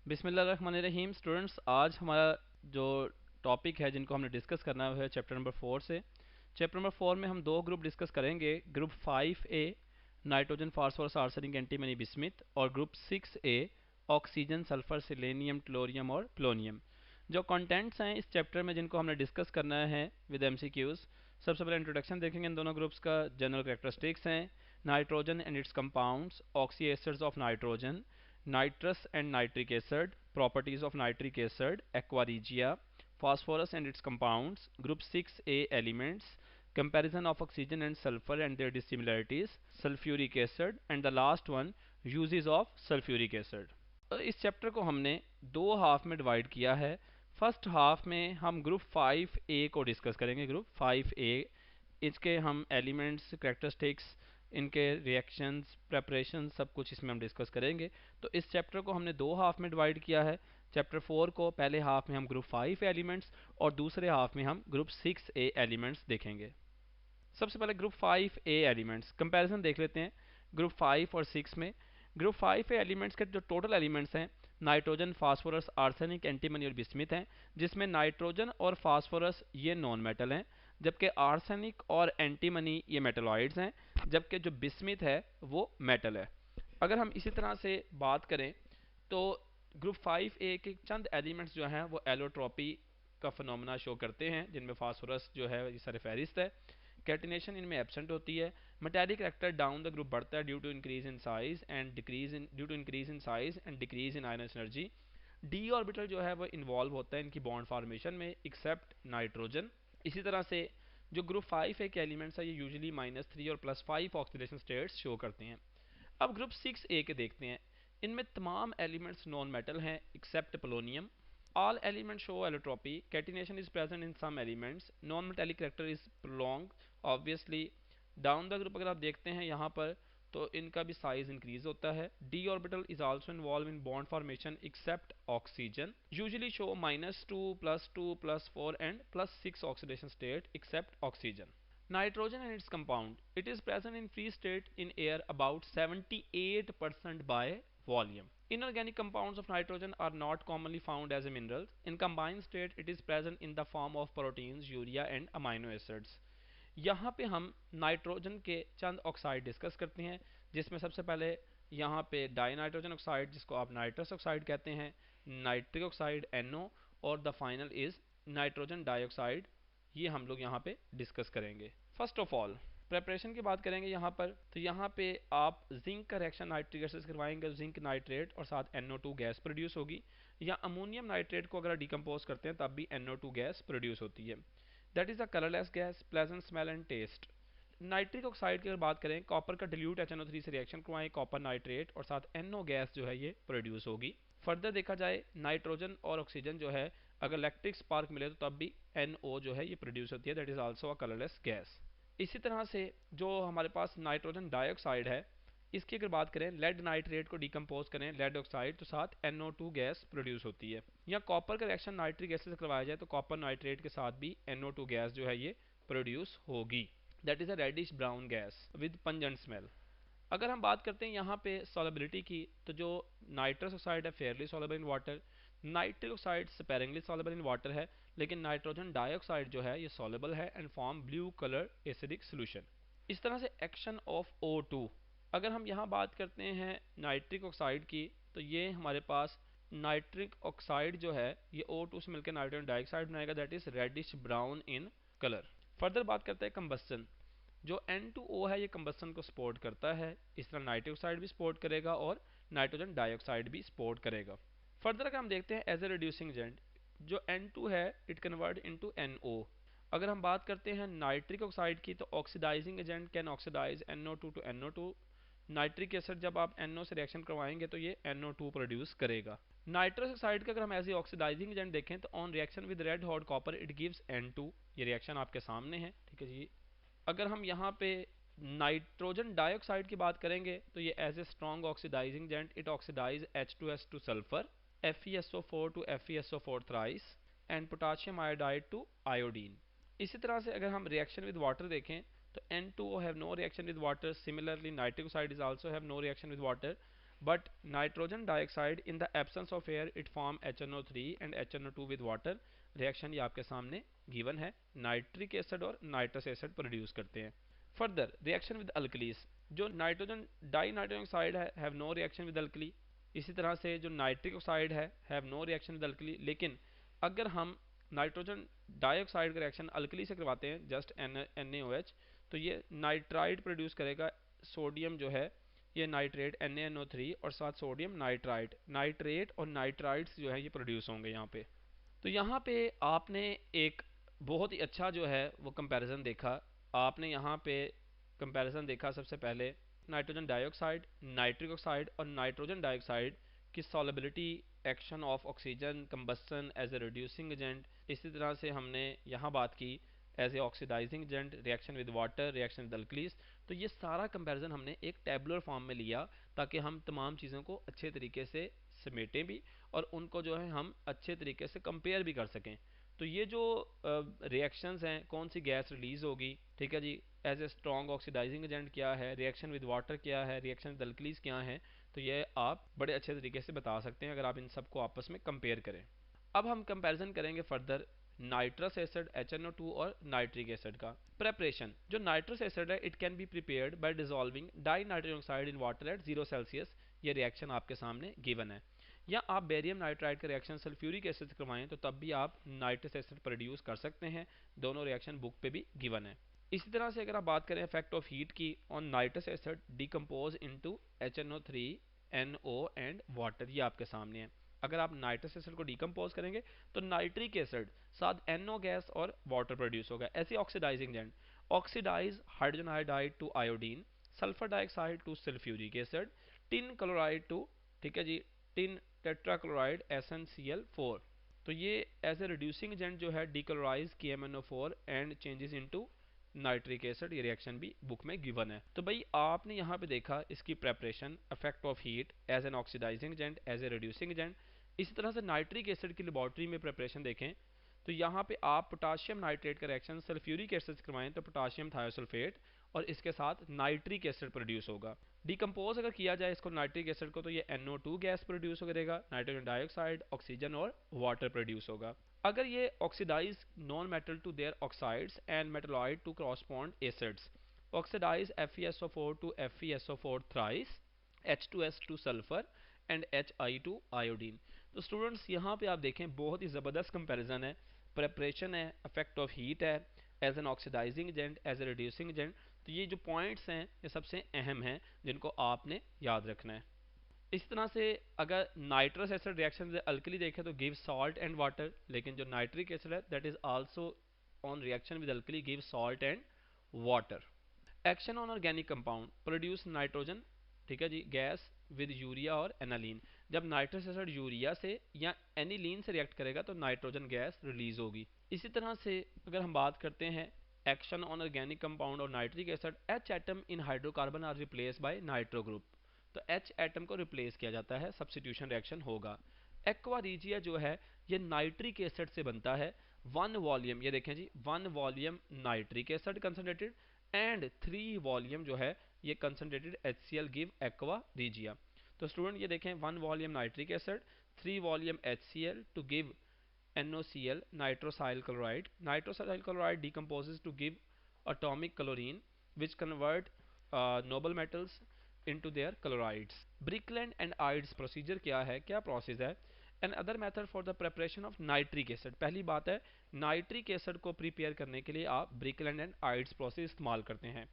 बिस्मिल्लाहिर्रहमानिर्रहीम। स्टूडेंट्स, आज हमारा जो टॉपिक है जिनको हमने डिस्कस करना है चैप्टर नंबर 4 से। चैप्टर नंबर 4 में हम दो ग्रुप डिस्कस करेंगे। Group 5A nitrogen phosphorus arsenic antimony bismuth, और group 6A oxygen sulphur selenium tellurium और प्लोनियम। जो कंटेंट्स हैं इस चैप्टर में जिनको हमने डिस्कस करना है विद एमसीक्यूज। सबसे पहले इंट्रोडक्शन देखेंगे इन दोनों ग्रुप्स का। जनरल कैरेक्टरिस्टिक्स हैं nitrogen and it's compounds, oxy acids of nitrogen, nitrous and nitric acid, properties of nitric acid, aqua regia, phosphorus and its compounds, group 6A elements, comparison of oxygen and sulfur and their dissimilarities, sulfuric acid, and the last one uses of sulfuric acid। इस chapter को हमने दो half में divide किया है। First half में हम group 5A को डिस्कस करेंगे। ग्रुप 5A, इसके हम एलिमेंट्स, कैरेक्टरिस्टिक्स, इनके रिएक्शंस, प्रेपरेशन, सब कुछ इसमें हम डिस्कस करेंगे। तो इस चैप्टर को हमने दो हाफ में डिवाइड किया है। चैप्टर 4 को पहले हाफ में हम ग्रुप 5 एलिमेंट्स और दूसरे हाफ में हम ग्रुप 6A एलिमेंट्स देखेंगे। सबसे पहले ग्रुप 5A एलिमेंट्स कंपैरिजन देख लेते हैं ग्रुप 5 और 6 में। ग्रुप 5A एलिमेंट्स के जो टोटल एलिमेंट्स हैं नाइट्रोजन, फास्फोरस, आर्सेनिक, एंटीमनी और बिस्मिथ हैं, जिसमें नाइट्रोजन और फास्फोरस ये नॉन मेटल हैं, जबकि आर्सेनिक और एंटीमनी ये मेटलॉइड्स हैं, जबकि जो बिस्मिथ है वो मेटल है। अगर हम इसी तरह से बात करें तो ग्रुप 5A के चंद एलिमेंट्स जो हैं वो एलोट्रॉपी का फिनोमेना शो करते हैं, जिनमें फास्फोरस जो है ये सरफहरिस्त है। कैटिनेशन इनमें एब्सेंट होती है। Metallic character down the group बढ़ता है due to increase in size and decrease in decrease in ionisation energy. D orbital जो है वो इन्वॉल्व होता है इनकी बॉन्ड फॉर्मेशन में, एक्सेप्ट नाइट्रोजन। इसी तरह से जो ग्रुप 5 के एलिमेंट्स है ये यूजुअली -3 और +5 ऑक्सीडेशन स्टेट्स शो करते हैं। अब ग्रुप 6A के देखते हैं। इनमें तमाम एलिमेंट्स नॉन मेटल हैं except polonium. All elements show allotropy. Catenation is present in some elements. Non-metallic character is prolonged. Obviously, down the group अगर आप देखते हैं यहाँ पर तो इनका भी साइज इंक्रीज होता है। d orbital is also involved in bond formation except oxygen. Usually show -2, +2, +4 and +6 oxidation state except oxygen. Nitrogen and its compound. It is present in free state in air about 78% by volume. Inorganic compounds of nitrogen are not commonly found as a mineral. In combined state, it is present in the form of proteins, urea and amino acids. यहाँ पे हम nitrogen के चंद oxide discuss करते हैं, जिसमें सबसे पहले यहाँ पे डाई नाइट्रोजन ऑक्साइड, जिसको आप नाइट्रस ऑक्साइड कहते हैं, नाइट्रिक ऑक्साइड NO, और the final is nitrogen dioxide. ये हम लोग यहाँ पे डिस्कस करेंगे। फर्स्ट ऑफ ऑल प्रेपरेशन की बात करेंगे यहाँ पर, तो यहाँ पे आप जिंक का रिएक्शन नाइट्रिक एसिड करवाएंगे, जिंक नाइट्रेट और साथ NO2 गैस प्रोड्यूस होगी। या अमोनियम नाइट्रेट को अगर डिकम्पोज करते हैं तब भी NO2 गैस प्रोड्यूस होती है। That is a colourless gas, pleasant smell and taste. Nitric oxide की अगर बात करें, कॉपर का डिल्यूट HNO3 से रिएक्शन करवाएं, कॉपर नाइट्रेट और साथ NO गैस जो है ये प्रोड्यूस होगी। फर्दर देखा जाए नाइट्रोजन और ऑक्सीजन जो है अगर इलेक्ट्रिक स्पार्क मिले तो तब भी NO जो है ये प्रोड्यूस होती है, that is also a colourless gas. इसी तरह से जो हमारे पास नाइट्रोजन डाइऑक्साइड है, इसकी अगर बात करें, लेड नाइट्रेट को डिकम्पोज करें लेड ऑक्साइड तो साथ NO2 गैस प्रोड्यूस होती है। या कॉपर का रिएक्शन नाइट्रिक एसिड से करवाया जाए तो कॉपर नाइट्रेट के साथ भी NO2 गैस जो है ये प्रोड्यूस होगी। That is a reddish brown gas with pungent smell. अगर हम बात करते हैं यहाँ पे सॉलेबिलिटी की, तो जो नाइट्रस ऑक्साइड है Fairlie soluble in water, nitric oxide sparingly soluble in water है, लेकिन नाइट्रोजन डाइऑक्साइड जो है ये सॉलेबल है and form blue colour acidic solution. इस तरह से एक्शन ऑफ O2, अगर हम यहाँ बात करते हैं नाइट्रिक ऑक्साइड की, तो ये हमारे पास नाइट्रिक ऑक्साइड जो है ये O2 से मिलकर नाइट्रोजन डाइऑक्साइड बनाएगा, that is reddish brown in colour. Further बात करते हैं कंबस्टन। जो N2O है ये कंबस्टन को सपोर्ट करता है, इस तरह नाइट्रिक ऑक्साइड भी सपोर्ट करेगा और नाइट्रोजन डाइऑक्साइड भी सपोर्ट करेगा। फर्दर अगर हम देखते हैं एज ए रिड्यूसिंग एजेंट, जो N2 है इट कन्वर्ट इनटू NO। अगर हम बात करते हैं नाइट्रिक ऑक्साइड की, तो oxidising agent can oxidise NO2 to NO2। Nitric acid जब आप NO से रिएक्शन करवाएंगे तो ये NO2 प्रोड्यूस करेगा। नाइट्रस ऑक्साइड का अगर हम एज ए ऑक्सीडाइजिंग एजेंट देखें तो on reaction with red hot copper it gives N2। ये रिएक्शन आपके सामने है, ठीक है जी। अगर हम यहाँ पे नाइट्रोजन डाइऑक्साइड की बात करेंगे तो ये as a strong oxidising agent it oxidise H2S to sulphur, FeSO4 to FeSO4 thrice and potassium iodide to iodine. इसी तरह से अगर हम रिएक्शन विद वाटर देखें तो N2O have no reaction with water, similarly nitric oxide is also have no reaction with water. But nitrogen dioxide in the absence of air it form HNO3 and HNO2 with water. Reaction ये आपके सामने given है, nitric acid और nitrous acid produce करते हैं। Further reaction with alkalis, जो nitrogen di nitrogen oxide है have no reaction with alkali. इसी तरह से जो नाइट्रिक ऑक्साइड है have no reaction with alkali, लेकिन अगर हम नाइट्रोजन डाइऑक्साइड का रिएक्शन अल्कली से करवाते हैं जस्ट NaOH, तो ये नाइट्राइड प्रोड्यूस करेगा। सोडियम जो है ये नाइट्रेट NaNO3 और साथ सोडियम नाइट्राइट, नाइट्रेट और नाइट्राइड्स जो है ये प्रोड्यूस होंगे यहाँ पे। तो यहाँ पे आपने एक बहुत ही अच्छा जो है वो कंपैरिजन देखा। आपने यहाँ पे कंपैरिजन देखा सबसे पहले नाइट्रोजन डाइऑक्साइड, नाइट्रिक ऑक्साइड और नाइट्रोजन डाइऑक्साइड की solubility, action of oxygen, combustion as a reducing agent. इसी तरह से हमने यहाँ बात की as a oxidising agent, reaction with water, reaction with alkalis. तो ये सारा कंपैरिजन हमने एक टेबुलर फॉर्म में लिया ताकि हम तमाम चीज़ों को अच्छे तरीके से समेटें भी और उनको जो है हम अच्छे तरीके से कंपेयर भी कर सकें। तो ये जो रिएक्शंस हैं, कौन सी गैस रिलीज होगी, ठीक है जी, as a strong oxidising agent क्या है, रिएक्शन विद वाटर क्या है, रिएक्शन विद अल्कलीज क्या है, तो ये आप बड़े अच्छे तरीके से बता सकते हैं अगर आप इन सबको आपस में कंपेयर करें। अब हम कंपैरिजन करेंगे फर्दर नाइट्रस एसिड HNO2 और नाइट्रिक एसिड का। प्रेपरेशन, जो नाइट्रस एसिड है it can be prepared by dissolving die nitrogen oxide in water at 0 Celsius. ये रिएक्शन आपके सामने गिवन है। या आप बेरियम नाइट्राइड का रिएक्शन सल्फ्यूरिक एसिड से करवाएं तो तब भी आप नाइट्रस एसिड प्रोड्यूस कर सकते हैं। दोनों रिएक्शन बुक पे भी गिवन है। इसी तरह से अगर आप बात करें इफेक्ट ऑफ हीट की on nitrous acid decompose into HNO3 NO and water, ये आपके सामने है। अगर आप नाइट्रस एसिड को डिकम्पोज करेंगे तो नाइट्रिक एसिड साथ NO गैस और वाटर प्रोड्यूस होगा। ऐसे oxidising agent, oxidise hydrogen iodide to iodine, sulphur dioxide to sulphuric acid, tin chloride to, ठीक है जी, टिन टेट्राक्लोराइड SnCl4। तो ये एज ए रिड्यूसिंग एजेंट जो है decolourise KMnO4 and changes into nitric acid, ये reaction भी बुक में given है। तो भाई आपने यहाँ पे देखा इसकी preparation, effect of heat as an oxidising agent, as a reducing agent. इसी तरह से नाइट्रिक एसिड की लेबॉर्ट्री में प्रेपरेशन देखें तो यहाँ पे आप पोटाशियम नाइट्रेट का रिएक्शन सल्फ्यूरिक एसिड से करवाएं तो पोटाशियम थायोसल्फेट और इसके साथ नाइट्रिक एसिड प्रोड्यूस होगा। डिकम्पोज अगर किया जाए इसको नाइट्रिक एसिड को तो ये NO2 गैस प्रोड्यूस करेगा, नाइट्रोजन डाइऑक्साइड, ऑक्सीजन और वाटर प्रोड्यूस होगा। अगर ये oxidise non metal to their oxides and metalloid to corresponding acids, oxidise FeSO4 to FeSO4 thrice, H2S to sulphur and Hi to iodine. तो students यहाँ पे आप देखें बहुत ही ज़बरदस्त कंपैरिजन है, प्रेपरेशन है, इफेक्ट ऑफ हीट है, as an oxidising agent, as a reducing agent. तो ये जो पॉइंट्स हैं ये सबसे अहम हैं जिनको आपने याद रखना है। इस तरह से अगर नाइट्रस एसिड रिएक्शन अल्कली देखें तो गिव सॉल्ट एंड वाटर, लेकिन जो नाइट्रिक एसिड है that is also on reaction with alkali give salt and water. Action on organic compound produce nitrogen, ठीक है जी, गैस विद यूरिया और एनालीन। जब nitrous acid urea से या एनिलीन से रिएक्ट करेगा तो नाइट्रोजन गैस रिलीज होगी। इसी तरह से अगर हम बात करते हैं एक्शन ऑन ऑर्गेनिक कंपाउंड और nitric acid, H atom in hydrocarbon are replace by nitro group. तो H एटम को रिप्लेस किया जाता है, सब्स्टिट्यूशन रिएक्शन होगा। एक्वा रिजिया जो है ये नाइट्रिक एसिड से बनता है। 1 वॉल्यूम, ये देखें जी, 1 volume nitric acid concentrated and 3 volume जो है ये concentrated HCl give aqua regia. तो स्टूडेंट ये देखें 1 volume nitric acid, 3 volume HCl to give NOCl, nitrosyl chloride. Nitrosyl chloride decomposes to give atomic chlorine, which convert noble metals into their chlorides. Brickland and Ides procedure क्या है, क्या process है? Another method for the preparation of nitric acid. पहली बात है nitric acid को prepare करने के लिए आप ब्रिकलैंड एंड आइड्स प्रोसेस इस्तेमाल करते हैं।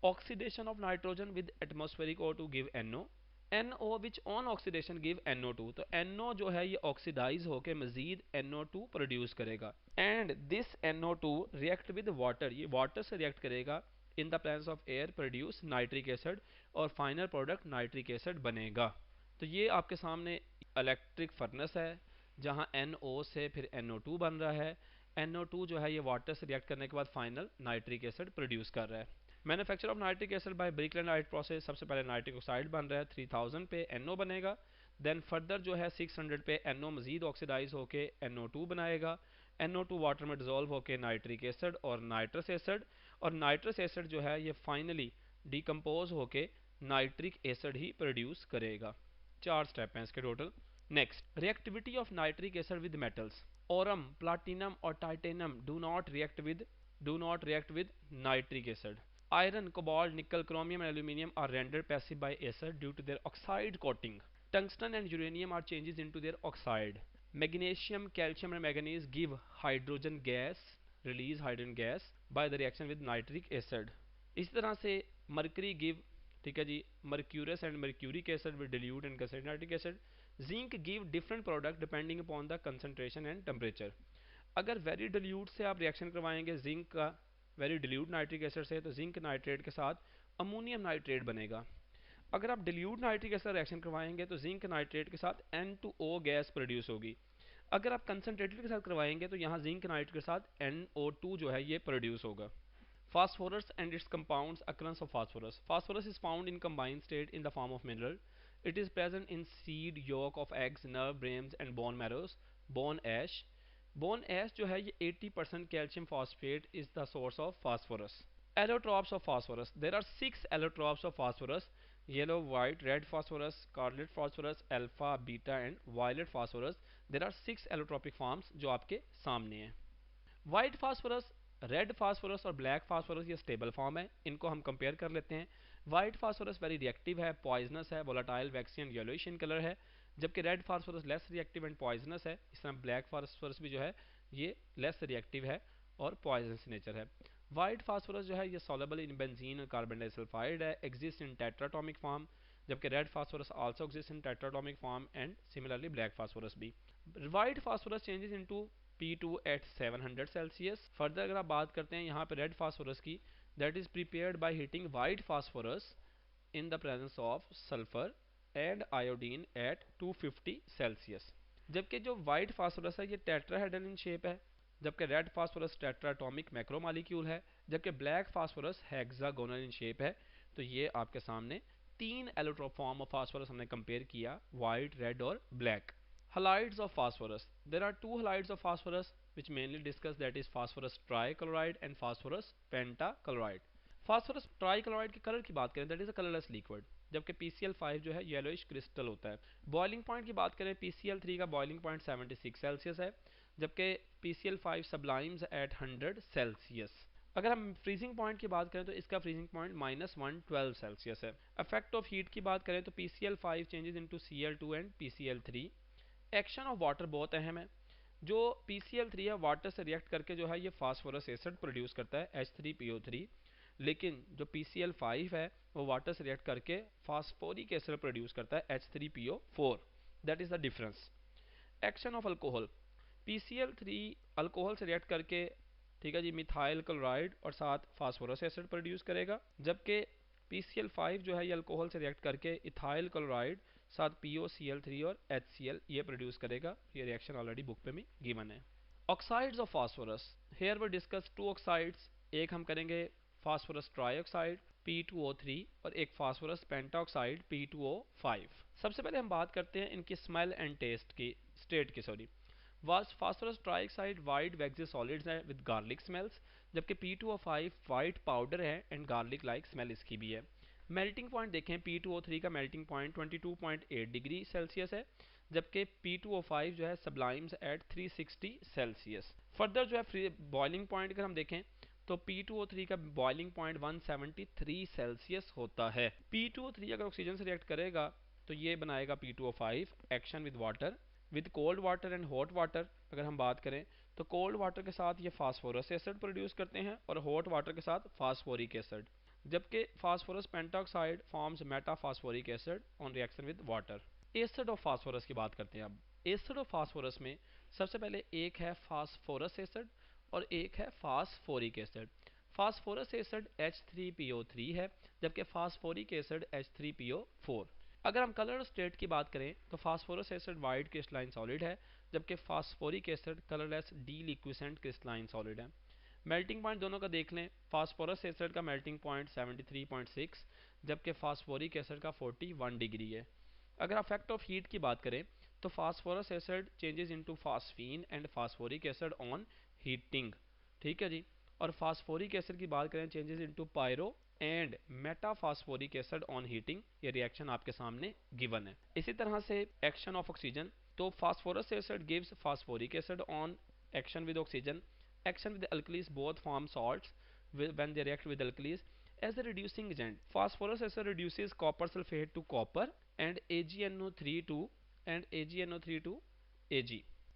Oxidation of nitrogen with atmospheric O2 give NO, NO which on oxidation give NO2। तो NO जो है ये ऑक्सीडाइज होकर मजीद NO2 प्रोड्यूस करेगा and this NO2 react with water, ये वाटर से रिएक्ट करेगा इन the presence of air produce nitric acid और फाइनल प्रोडक्ट नाइट्रिक एसिड बनेगा। तो ये आपके सामने इलेक्ट्रिक फर्नेस है जहाँ NO से फिर NO2 बन रहा है। NO2 जो है ये वाटर से रिएक्ट करने के बाद फाइनल नाइट्रिक एसिड प्रोड्यूस कर रहा है। Manufacture of nitric acid by Birkeland Eyde process, सबसे पहले नाइट्रिक ऑक्साइड बन रहा है, 3000 पे NO बनेगा। देन फर्दर जो है 600 पे NO मजीद ऑक्सीडाइज होके NO2 बनाएगा। NO2 वाटर में डिजोल्व होके नाइट्रिक एसिड और नाइट्रस एसिड, और नाइट्रस एसिड जो है ये फाइनली डिकम्पोज होके नाइट्रिक एसिड ही प्रोड्यूस करेगा। 4 स्टेप हैं इसके total. Next, reactivity of nitric acid with metals. Aurum, platinum और titanium do not react with nitric acid. Iron, cobalt, nickel, chromium and aluminium are rendered passive by acid due to their oxide coating. Tungsten and uranium are changes into their oxide. Magnesium, calcium and manganese give hydrogen gas, release hydrogen gas by the reaction with nitric acid. इस तरह से mercury give, ठीक है जी, mercurous and mercuric acid will dilute and concentrate nitric acid. Zinc give different product depending upon the concentration and temperature. अगर very dilute से आप reaction करवाएंगे zinc का वेरी डिल्यूट नाइट्रिक एसिड से, तो जिंक नाइट्रेट के साथ अमोनियम नाइट्रेट बनेगा। अगर आप डिल्यूट नाइट्रिक एसिड रिएक्शन करवाएंगे तो जिंक नाइट्रेट के साथ N2O गैस प्रोड्यूस होगी। अगर आप कंसनट्रेटेड के साथ करवाएंगे तो यहाँ जिंक नाइट्रेट के साथ NO2 जो है ये प्रोड्यूस होगा। Phosphorus and its compounds. Occurrence of phosphorus. Phosphorus is found in combined state in the form of mineral. It is present in seed, yolk of eggs, nerve, brains and bone marrows. Bone ash. Bone ash जो है ये 80% calcium phosphate is the source of phosphorus. Allotropes of phosphorus. There are 6 allotropes of phosphorus: yellow, white, red phosphorus, scarlet phosphorus, alpha, beta and violet phosphorus. There are 6 allotropic forms जो आपके सामने हैं। White phosphorus, red phosphorus और black phosphorus ये stable form है, इनको हम compare कर लेते हैं। वाइट फास्फोरस वेरी रिएक्टिव है, पॉइजनस है, volatile, vaccine and yellowish in colour है, जबकि red phosphorus less reactive and poisonous है। इस तरह ब्लैक फास्फोरस भी जो है ये लेस रिएक्टिव है और पॉइजनस नेचर है। वाइट फास्फोरस जो है ये सॉलेबल इन बेंजीन और कार्बन डाइसल्फाइड है, एग्जिस्ट इन टेट्राटॉमिक फॉर्म, जबकि red phosphorus also exist in tetratomic form and similarly black phosphorus भी। White phosphorus changes into P2 at 700 Celsius. Further अगर आप बात करते हैं यहाँ पे रेड फास्फोरस की, that is prepared by heating white phosphorus in the presence of sulphur and iodine eight 250 Celsius. जबकि जो वाइट फास्फोरस है ये टेट्राहेड्रल इन शेप है, जबकि रेड फास्फोरस टेट्राटॉमिक मैक्रोमॉलिक्यूल है, जबकि black phosphorus hexagonal in shape है। तो ये आपके सामने 3 एलोट्रोप फॉर्म ऑफ फास्फोरस हमने कंपेयर किया, वाइट, रेड और black. Halides of phosphorus. There are 2 halides of phosphorus which mainly discuss, that is phosphorus trichloride and phosphorus pentachloride. Phosphorus trichloride के colour की बात करें, that is a colorless liquid, जबकि PCl5 जो है yellowish crystal होता है। बॉइलिंग पॉइंट की बात करें, PCl3 का बॉइलिंग पॉइंट 76 सेल्सियस है, जबकि PCl5 सब्लाइम्स एट 100 सेल्सियस। अगर हम फ्रीजिंग पॉइंट की बात करें तो इसका फ्रीजिंग पॉइंट -112 सेल्सियस है। इफेक्ट ऑफ हीट की बात करें तो PCl5 changes into Cl2 and PCl3। Action of water बहुत अहम है। जो PCl3 है वाटर से रिएक्ट करके जो है ये फास्फोरस एसिड प्रोड्यूस करता है H3PO3, लेकिन जो PCl5 है वो वाटर से रिएक्ट करके फास्फोरिक एसिड प्रोड्यूस करता है H3PO4। That is the difference. Action of alcohol, PCl3 alcohol से रिएक्ट करके, ठीक है जी, मिथाइल क्लोराइड और साथ फास्फोरस एसिड प्रोड्यूस करेगा, जबकि PCl5 जो है ये अल्कोहल से रिएक्ट करके इथाइल क्लोराइड साथ POCl3 और HCl ये प्रोड्यूस करेगा। ये रिएक्शन ऑलरेडी बुक पे में गिवन है। Oxides of phosphorus, here we discuss 2 oxides. एक हम करेंगे फास्फोरस ट्राईऑक्साइड P2O3 और एक फास्फोरस पेंटाऑक्साइड P2O5। सबसे पहले हम बात करते हैं इनकी स्मेल एंड टेस्ट की, स्टेट की सॉरी। फास्फोरस ट्राईऑक्साइड वाइट वैक्सी सॉलिड्स है विद गार्लिक स्मेल्स, जबकि P2O5 वाइट पाउडर है एंड गार्लिक लाइक स्मेल इसकी भी है। मेल्टिंग पॉइंट देखें, P2O3 का मेल्टिंग पॉइंट 22.8 डिग्री सेल्सियस है, जबकि P2O5 जो है सब्लाइम्स एट 360 सेल्सियस। फर्दर जो है बॉइलिंग पॉइंट अगर हम देखें तो P2O3 का बॉइलिंग पॉइंट 173 सेल्सियस होता है। P2O3 अगर ऑक्सीजन से रिएक्ट करेगा तो ये बनाएगा P2O5। Action with water, with cold water and hot water अगर हम बात करें तो कोल्ड वाटर के साथ ये फास्फोरस एसिड प्रोड्यूस करते हैं और हॉट वाटर के साथ फास्फोरिक एसिड, जबकि phosphorus pentoxide forms metaphosphoric acid on reaction with water. Acid of phosphorus की बात करते हैं अब। एसिड ऑफ फास्फोरस में सबसे पहले एक है फास्फोरस एसिड और एक है phosphoric acid. Phosphorus acid H3PO3 है, जबकि फास्फोरिक एसिड H3PO4। अगर हम कलर स्टेट की बात करें तो phosphorous acid white crystalline solid है, जबकि phosphoric acid colourless deliquescent crystalline solid है। मेल्टिंग पॉइंट दोनों का देख लें, फास्फोरस एसिड का मेल्टिंग पॉइंट 73.6 जबकि फास्फोरिक एसिड का 41 डिग्री है। अगर इफेक्ट ऑफ हीट की बात करें तो phosphorous acid changes into phosphine and phosphoric acid on heating, ठीक है जी। और फास्फोरिक एसिड की बात करें changes into pyro and metaphosphoric acid on heating, ये रिएक्शन आपके सामने गिवन है। इसी तरह से एक्शन ऑफ ऑक्सीजन, तो phosphorous acid gives phosphoric acid on action with oxygen, action with alkalis both form salts when they react with alkalis as a reducing agent. Phosphorus acid reduces copper sulfate to copper and AgNO3 to AgNO3 to Ag।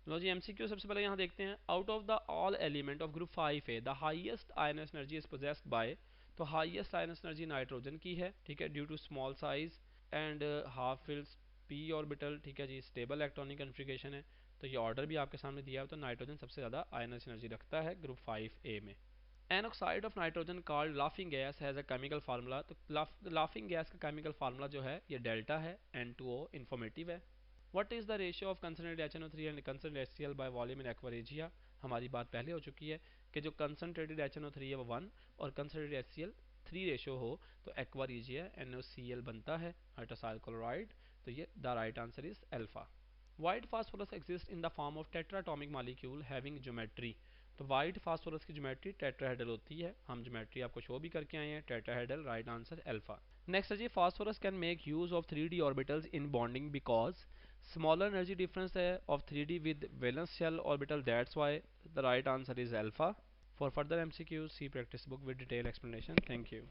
लो जी MCQ सबसे पहले यहाँ देखते हैं। Out of the all element of group 5A the highest ionisation energy is possessed by, तो highest ionisation energy nitrogen की है, ठीक है, due to small size and half fills p orbital, ठीक है जी, स्टेबल इलेक्ट्रॉनिक कॉन्फ़िगरेशन है। तो ये ऑर्डर भी आपके सामने दिया है, तो नाइट्रोजन सबसे ज़्यादा आयनस एनर्जी रखता है ग्रुप 5A में। An oxide of nitrogen called laughing gas has a chemical formula, तो लाफिंग गैस का केमिकल फार्मूला जो है ये डेल्टा है, N2O इन्फॉर्मेटिव है। What is the ratio of concentrated HNO3 and concentrated HCl by volume in aqua, हमारी बात पहले हो चुकी है कि जो कंसनट्रेटेड HNO3 है वो 1 और कंसनट्रेटेड HCl 3 रेशियो हो तो एक्वा NaCl बनता है हाइड्रोक्साइल क्लोराइड। तो ये the right answer is alpha. White phosphorus exist in the form of tetratomic molecule having geometry, तो वाइट फास्फोरस की ज्योमेट्री टेट्राहेड्रल होती है, हम ज्योमेट्री आपको शो भी करके आए हैं, tetrahedral, right answer alpha. Next है जी, phosphorus can make use of 3D orbitals in bonding because smaller energy difference है ऑफ 3D with valence shell orbital, that's why the right answer is alpha. For further MCQ see practice book with detail explanation. Thank you.